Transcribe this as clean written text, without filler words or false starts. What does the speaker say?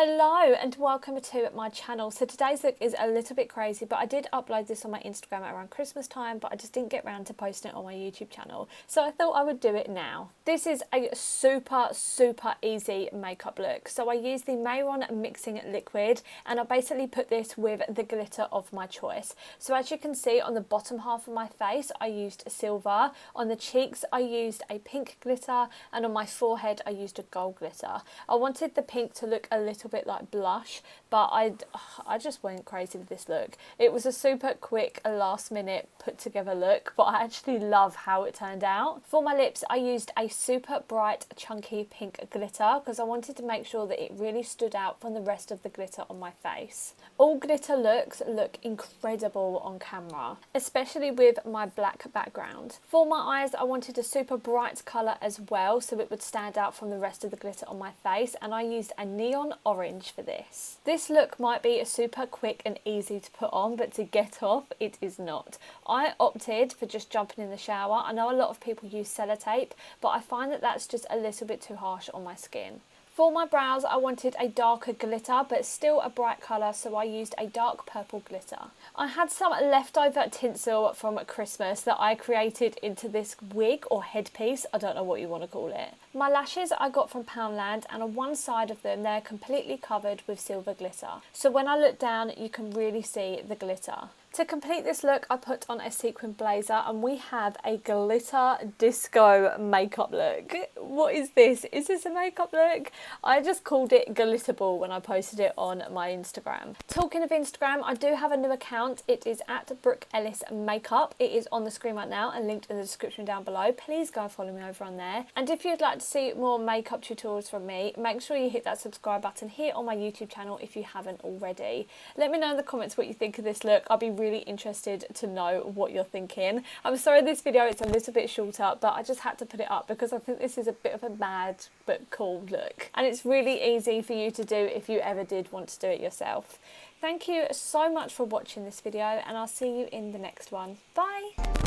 Hello and welcome to my channel. So today's look is a little bit crazy, but I did upload this on my Instagram around Christmas time, but I just didn't get around to posting it on my YouTube channel. So I thought I would do it now. This is a super easy makeup look. So I used the Mayron mixing liquid and I basically put this with the glitter of my choice. So as you can see on the bottom half of my face, I used silver. On the cheeks, I used a pink glitter, and on my forehead, I used a gold glitter. I wanted the pink to look a little bit like blush, but I just went crazy with this look. It was a super quick last minute put together look, but I actually love how it turned out. For my lips, I used a super bright chunky pink glitter because I wanted to make sure that it really stood out from the rest of the glitter on my face. All glitter looks look incredible on camera, especially with my black background. For my eyes, I wanted a super bright colour as well so it would stand out from the rest of the glitter on my face, and I used a neon orange for this. This look might be super quick and easy to put on, but to get off, it is not. I opted for just jumping in the shower. I know a lot of people use sellotape, but I find that that's just a little bit too harsh on my skin. For my brows, I wanted a darker glitter, but still a bright colour, so I used a dark purple glitter. I had some leftover tinsel from Christmas that I created into this wig or headpiece, I don't know what you want to call it. My lashes I got from Poundland, and on one side of them they're completely covered with silver glitter. So when I look down, you can really see the glitter. To complete this look, I put on a sequin blazer and we have a glitter disco makeup look. What is this? Is this a makeup look? I just called it Glitterball when I posted it on my Instagram. Talking of Instagram, I do have a new account. It is at Brooke Ellis Makeup. It is on the screen right now and linked in the description down below. Please go follow me over on there. And if you'd like to see more makeup tutorials from me, make sure you hit that subscribe button here on my YouTube channel if you haven't already. Let me know in the comments what you think of this look. I'll be really interested to know what you're thinking. I'm sorry this video it's a little bit shorter, but I just had to put it up because I think this is a bit of a mad but cool look, and it's really easy for you to do if you ever did want to do it yourself. Thank you so much for watching this video, and I'll see you in the next one. Bye!